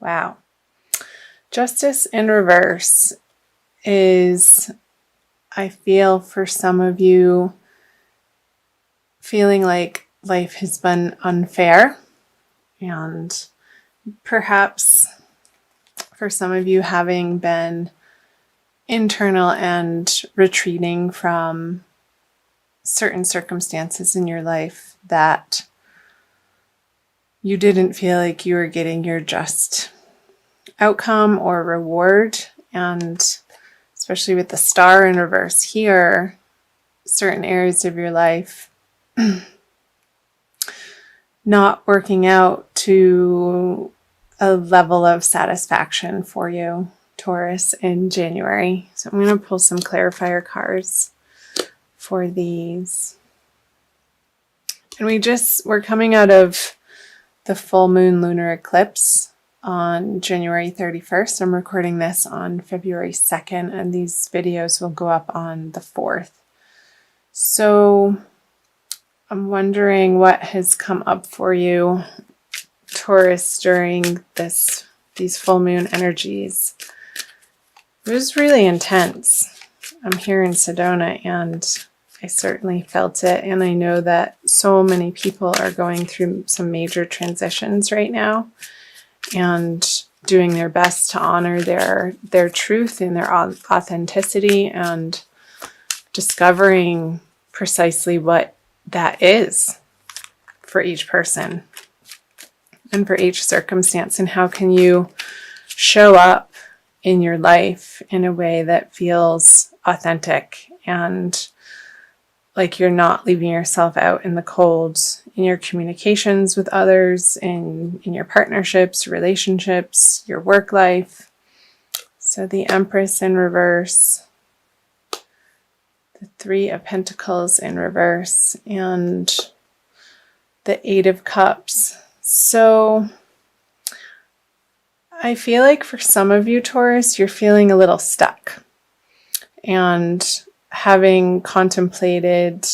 Wow. Justice in reverse is, I feel for some of you, feeling like life has been unfair, and perhaps for some of you having been internal and retreating from certain circumstances in your life that you didn't feel like you were getting your just outcome or reward. And especially with the star in reverse here, certain areas of your life not working out to a level of satisfaction for you, Taurus, in January. So I'm going to pull some clarifier cards for these. And we're coming out of the full moon lunar eclipse on January 31st. I'm recording this on February 2nd, and these videos will go up on the 4th. So I'm wondering what has come up for you, Taurus, during these full moon energies. It was really intense. I'm here in Sedona, and I certainly felt it, and I know that so many people are going through some major transitions right now and doing their best to honor their truth and their authenticity and discovering precisely what that is for each person and for each circumstance, and how can you show up in your life in a way that feels authentic and like you're not leaving yourself out in the cold in your communications with others, in your partnerships, relationships, your work life. So the Empress in reverse, the Three of Pentacles in reverse, and the Eight of Cups. So I feel like for some of you, Taurus, you're feeling a little stuck. And having contemplated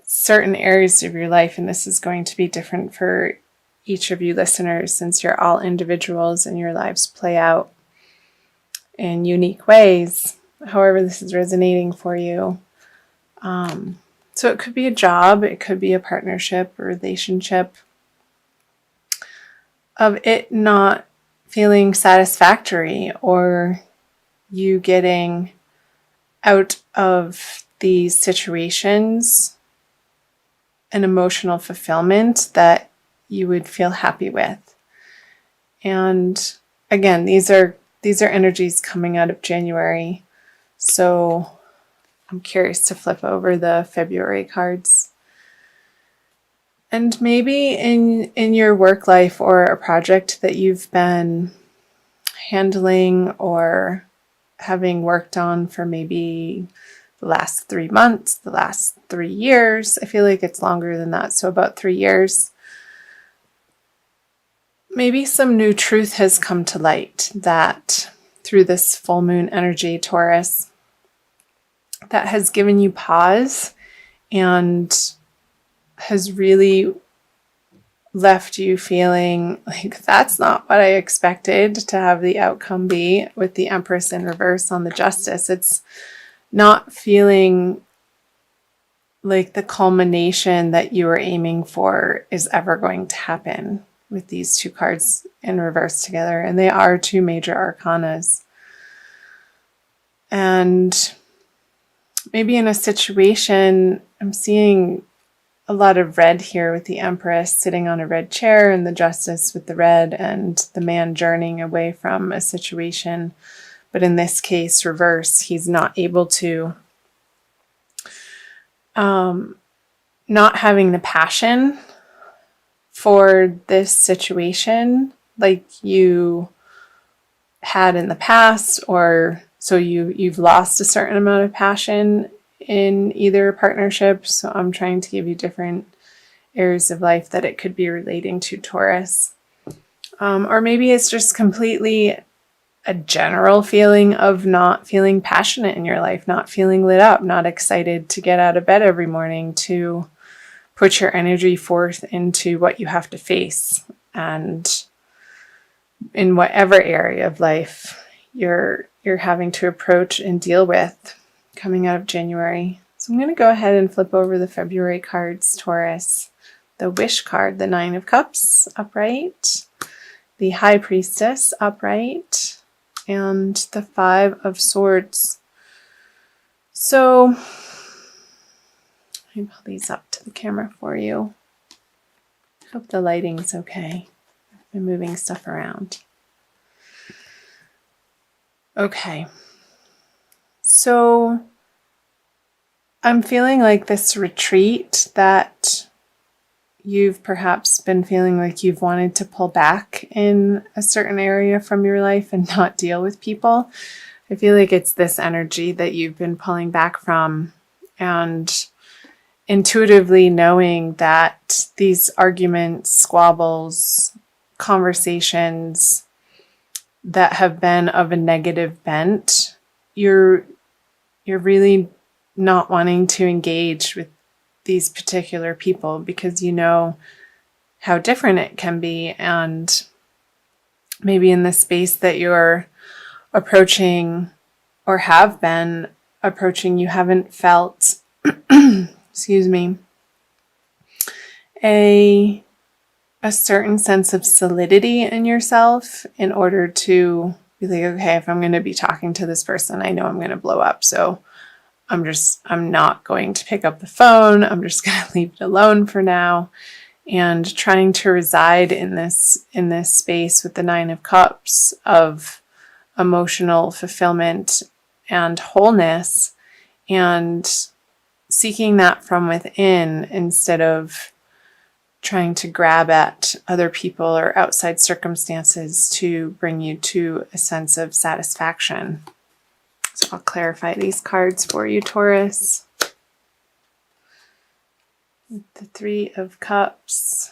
certain areas of your life, and this is going to be different for each of you listeners since you're all individuals and your lives play out in unique ways, however this is resonating for you. So it could be a job, it could be a partnership, a relationship, of it not feeling satisfactory, or you getting out of these situations an emotional fulfillment that you would feel happy with. And again, these are energies coming out of January. So I'm curious to flip over the February cards. And maybe in your work life or a project that you've been handling or having worked on for maybe the last 3 months, the last 3 years. I feel like it's longer than that, so about 3 years. Maybe some new truth has come to light that through this full moon energy, Taurus, that has given you pause and has really left you feeling like that's not what I expected to have the outcome be with the Empress in reverse on the Justice. It's not feeling like the culmination that you were aiming for is ever going to happen with these two cards in reverse together. And they are two major arcanas. And maybe in a situation, I'm seeing a lot of red here with the Empress sitting on a red chair and the Justice with the red, and the man journeying away from a situation. But in this case, reverse, he's not able to, not having the passion for this situation like you had in the past, or so you've lost a certain amount of passion in either partnership. So I'm trying to give you different areas of life that it could be relating to, Taurus. Or maybe it's just completely a general feeling of not feeling passionate in your life, not feeling lit up, not excited to get out of bed every morning to put your energy forth into what you have to face. And in whatever area of life you're having to approach and deal with coming out of January. So I'm going to go ahead and flip over the February cards, Taurus. The Wish card, the Nine of Cups, upright. The High Priestess, upright. And the Five of Swords. So, let me pull these up to the camera for you. I hope the lighting's okay. I've been moving stuff around. Okay. So, I'm feeling like this retreat that you've perhaps been feeling like you've wanted to pull back in a certain area from your life and not deal with people. I feel like it's this energy that you've been pulling back from, and intuitively knowing that these arguments, squabbles, conversations that have been of a negative bent, you're really not wanting to engage with these particular people because you know how different it can be, and maybe in the space that you're approaching or have been approaching, you haven't felt excuse me, a certain sense of solidity in yourself in order to be like, okay, if I'm going to be talking to this person, I know I'm going to blow up. So I'm not going to pick up the phone. I'm just going to leave it alone for now. And trying to reside in this space with the Nine of Cups of emotional fulfillment and wholeness, and seeking that from within instead of trying to grab at other people or outside circumstances to bring you to a sense of satisfaction. So I'll clarify these cards for you, Taurus. The Three of Cups.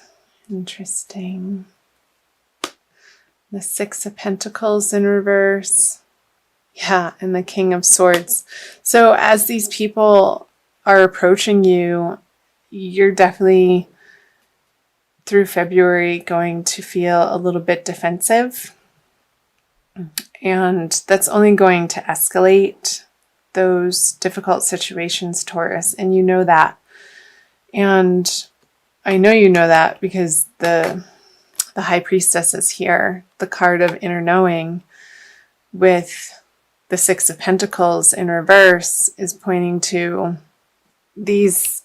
Interesting. The Six of Pentacles in reverse. Yeah, and the King of Swords. So as these people are approaching you, you're definitely through February going to feel a little bit defensive. And that's only going to escalate those difficult situations, Taurus. And you know that. And I know you know that because the High Priestess is here, the card of inner knowing, with the Six of Pentacles in reverse, is pointing to these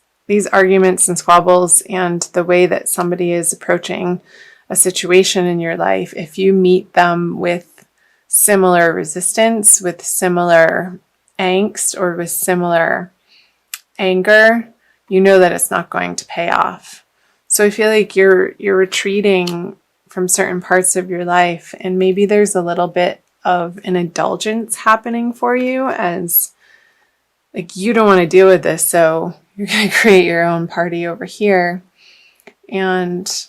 arguments and squabbles and the way that somebody is approaching a situation in your life. If you meet them with similar resistance, with similar angst, or with similar anger, you know that it's not going to pay off. So I feel like you're retreating from certain parts of your life, and maybe there's a little bit of an indulgence happening for you, as like you don't want to deal with this, so you're going to create your own party over here. And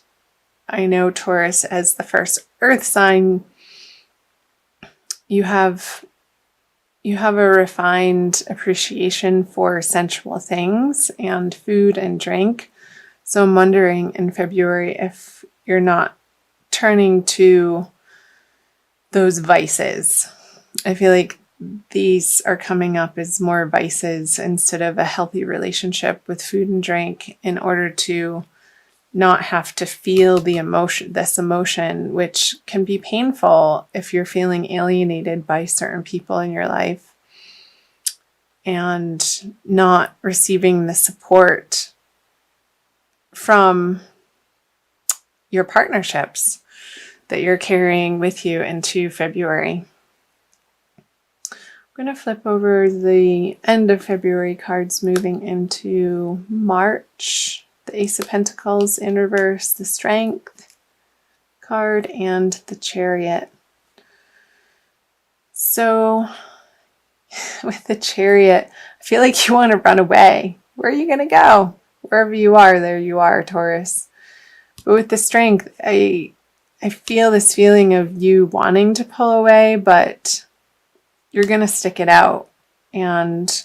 I know, Taurus, as the first earth sign, you have a refined appreciation for sensual things and food and drink. So I'm wondering in February if you're not turning to those vices. I feel like these are coming up as more vices instead of a healthy relationship with food and drink, in order to not have to feel this emotion, which can be painful if you're feeling alienated by certain people in your life and not receiving the support from your partnerships that you're carrying with you into February. I'm going to flip over the end of February cards, moving into March. The Ace of Pentacles in reverse, the Strength card, and the Chariot. So with the Chariot, I feel like you want to run away. Where are you going to go? Wherever you are, there you are, Taurus. But with the Strength, I feel this feeling of you wanting to pull away, but you're going to stick it out and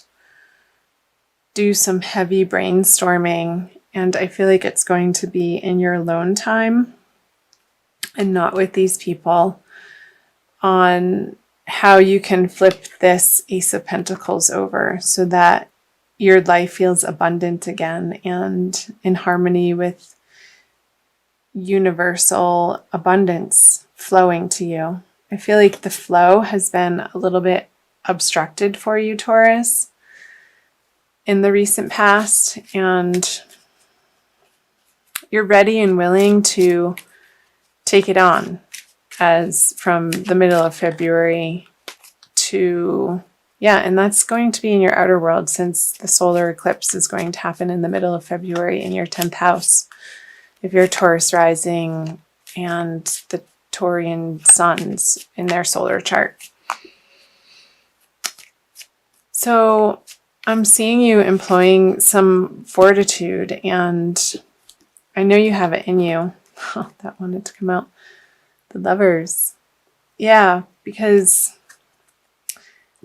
do some heavy brainstorming. And I feel like it's going to be in your alone time and not with these people. on how you can flip this Ace of Pentacles over so that your life feels abundant again and in harmony with universal abundance flowing to you. I feel like the flow has been a little bit obstructed for you, Taurus, in the recent past, and you're ready and willing to take it on as from the middle of February to, yeah, and that's going to be in your outer world since the solar eclipse is going to happen in the middle of February in your 10th house. If you're Taurus rising and the Taurian suns in their solar chart. So I'm seeing you employing some fortitude, and I know you have it in you. Oh, that wanted to come out. The Lovers. Yeah, because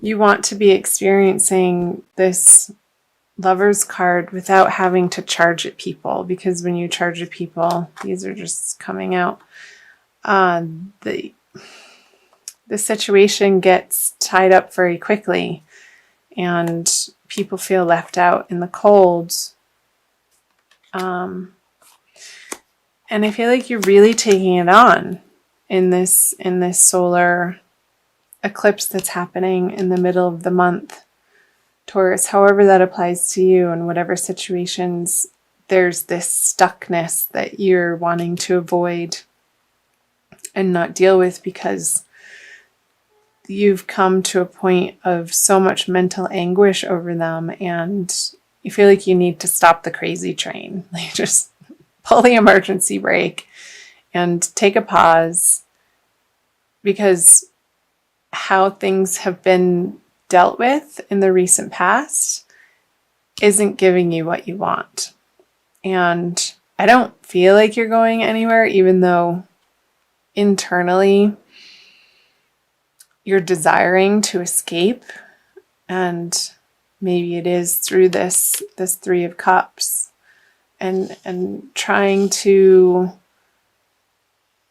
you want to be experiencing this Lovers card without having to charge at people, because when you charge at people, these are just coming out. The situation gets tied up very quickly, and people feel left out in the cold. And I feel like you're really taking it on in this solar eclipse that's happening in the middle of the month, Taurus. However that applies to you, and whatever situations there's this stuckness that you're wanting to avoid and not deal with because you've come to a point of so much mental anguish over them, and you feel like you need to stop the crazy train. Like, just pull the emergency brake and take a pause, because how things have been dealt with in the recent past isn't giving you what you want. And I don't feel like you're going anywhere, even though internally you're desiring to escape, and maybe it is through this Three of Cups, and trying to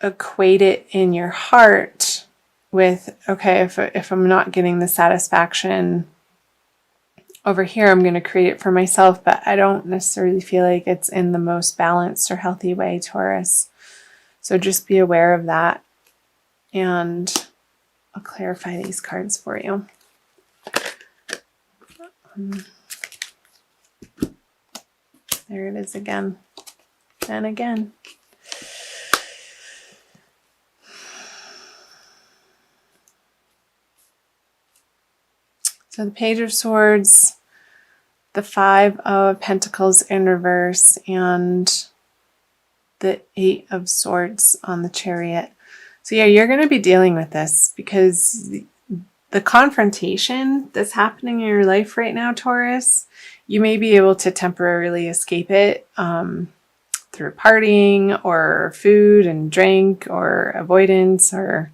equate it in your heart with, okay, if I'm not getting the satisfaction over here, I'm going to create it for myself, but I don't necessarily feel like it's in the most balanced or healthy way, Taurus. So just be aware of that, and I'll clarify these cards for you. There it is again and again. So the Page of Swords, the Five of Pentacles in reverse, and the Eight of Swords on the Chariot. So yeah, you're going to be dealing with this because the confrontation that's happening in your life right now, Taurus, you may be able to temporarily escape it through partying or food and drink or avoidance, or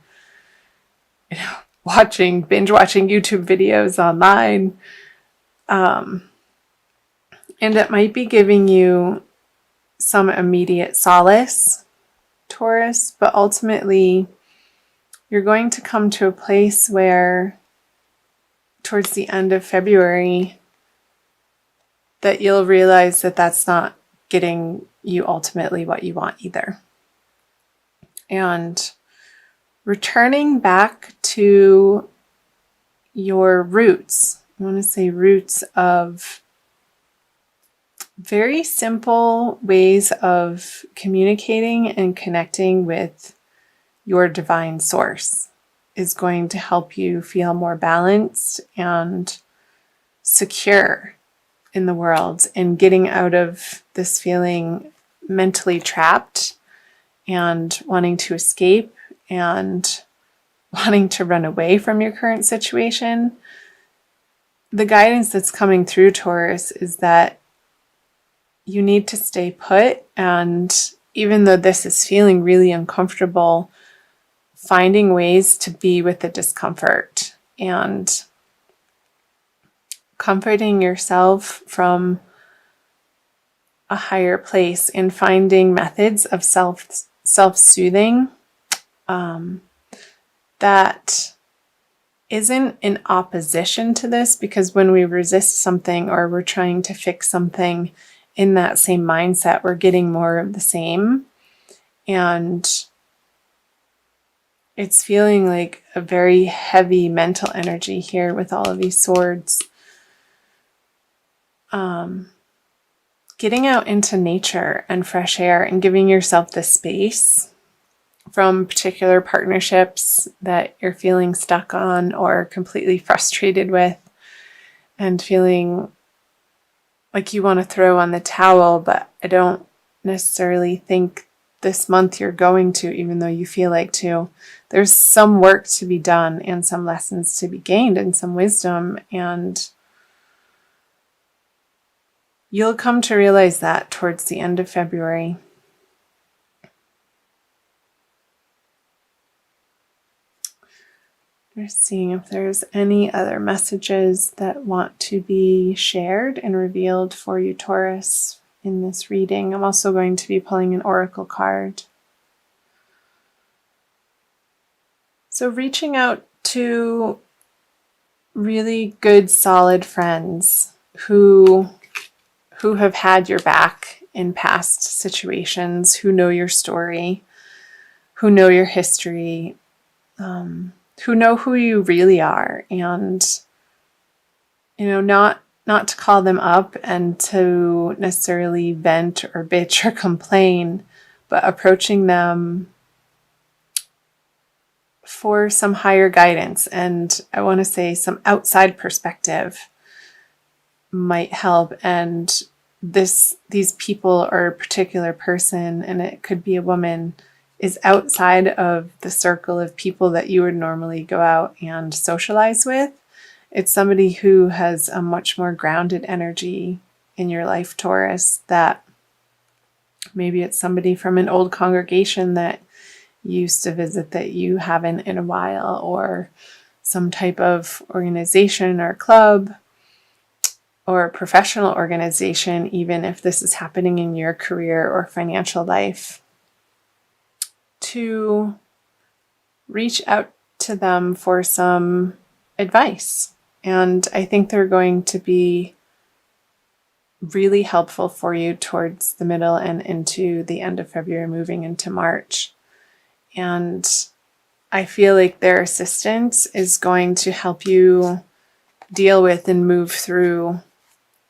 binge watching YouTube videos online. And it might be giving you some immediate solace, Taurus, but ultimately you're going to come to a place where towards the end of February that you'll realize that that's not getting you ultimately what you want either. And returning back to your roots, I want to say roots of very simple ways of communicating and connecting with your divine source, is going to help you feel more balanced and secure in the world, and getting out of this feeling mentally trapped and wanting to escape and wanting to run away from your current situation. The guidance that's coming through, Taurus, is that you need to stay put, and even though this is feeling really uncomfortable, finding ways to be with the discomfort and comforting yourself from a higher place, and finding methods of self-soothing that isn't in opposition to this, because when we resist something or we're trying to fix something in that same mindset, we're getting more of the same. And it's feeling like a very heavy mental energy here with all of these swords. Getting out into nature and fresh air and giving yourself the space from particular partnerships that you're feeling stuck on or completely frustrated with, and feeling like you want to throw on the towel, but I don't necessarily think this month you're going to, even though you feel like to. There's some work to be done and some lessons to be gained and some wisdom, and you'll come to realize that towards the end of February. We're seeing if there's any other messages that want to be shared and revealed for you, Taurus, in this reading. I'm also going to be pulling an oracle card. So reaching out to really good, solid friends who have had your back in past situations, who know your story, who know your history, who know who you really are, and not to call them up and to necessarily vent or bitch or complain, but approaching them for some higher guidance, and I want to say some outside perspective might help. And these people or a particular person, and it could be a woman, is outside of the circle of people that you would normally go out and socialize with. It's somebody who has a much more grounded energy in your life, Taurus, that maybe it's somebody from an old congregation that you used to visit that you haven't in a while, or some type of organization or club or professional organization, even if this is happening in your career or financial life, to reach out to them for some advice. And I think they're going to be really helpful for you towards the middle and into the end of February, moving into March. And I feel like their assistance is going to help you deal with and move through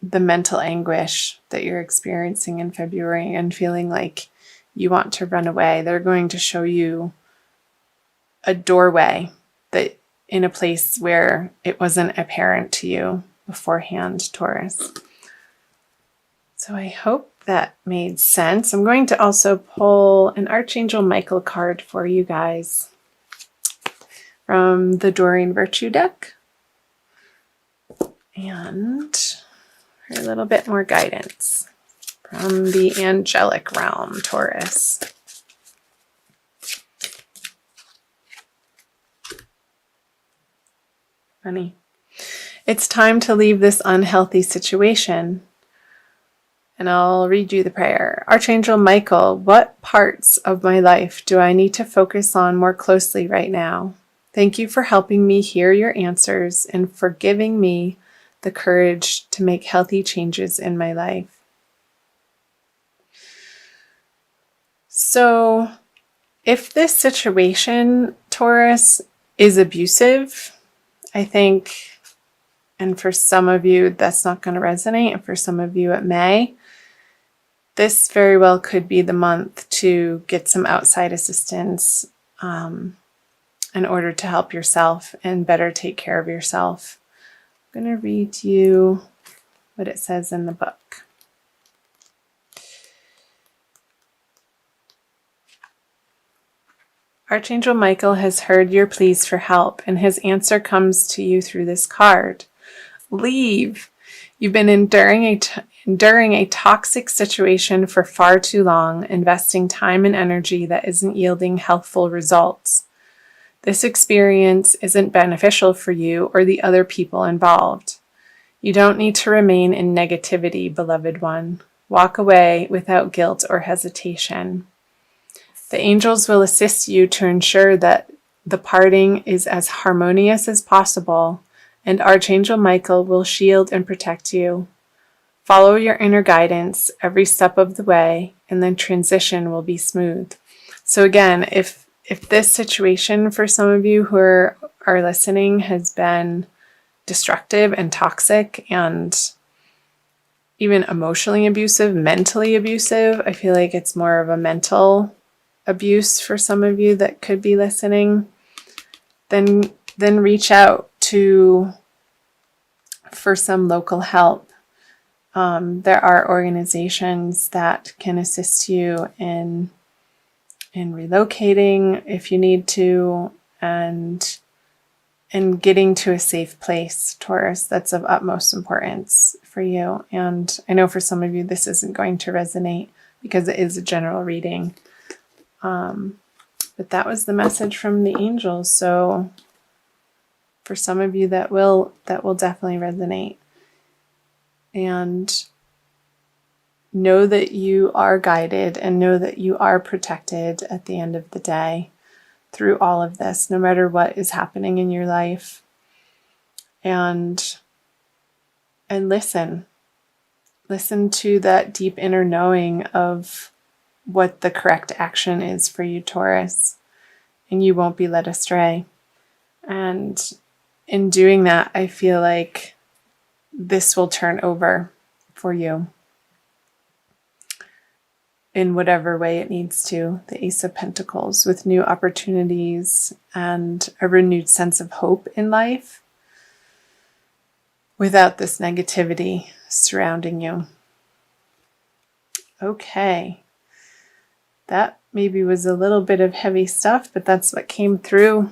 the mental anguish that you're experiencing in February and feeling like you want to run away. They're going to show you a doorway that in a place where it wasn't apparent to you beforehand, Taurus. So I hope that made sense. I'm going to also pull an Archangel Michael card for you guys from the Doreen Virtue deck. And for a little bit more guidance from the angelic realm, Taurus. Funny. It's time to leave this unhealthy situation. And I'll read you the prayer. Archangel Michael, what parts of my life do I need to focus on more closely right now? Thank you for helping me hear your answers and for giving me the courage to make healthy changes in my life. So, if this situation, Taurus, is abusive, I think, and for some of you that's not going to resonate, and for some of you it may, this very well could be the month to get some outside assistance in order to help yourself and better take care of yourself. I'm going to read you what it says in the book. Archangel Michael has heard your pleas for help, and his answer comes to you through this card. Leave. You've been enduring a toxic situation for far too long, investing time and energy that isn't yielding healthful results. This experience isn't beneficial for you or the other people involved. You don't need to remain in negativity, beloved one. Walk away without guilt or hesitation. The angels will assist you to ensure that the parting is as harmonious as possible, and Archangel Michael will shield and protect you. Follow your inner guidance every step of the way, and then transition will be smooth. So again, if this situation for some of you who are listening has been destructive and toxic and even emotionally abusive, mentally abusive, I feel like it's more of a mental abuse for some of you that could be listening, then reach out for some local help. There are organizations that can assist you in relocating if you need to, and getting to a safe place, Taurus. That's of utmost importance for you. And I know for some of you this isn't going to resonate because it is a general reading. But that was the message from the angels. So for some of you that will definitely resonate. And know that you are guided and know that you are protected at the end of the day through all of this, no matter what is happening in your life. And listen to that deep inner knowing of what the correct action is for you, Taurus, and you won't be led astray. And in doing that, I feel like this will turn over for you in whatever way it needs to. The Ace of Pentacles, with new opportunities and a renewed sense of hope in life without this negativity surrounding you. Okay. That maybe was a little bit of heavy stuff, but that's what came through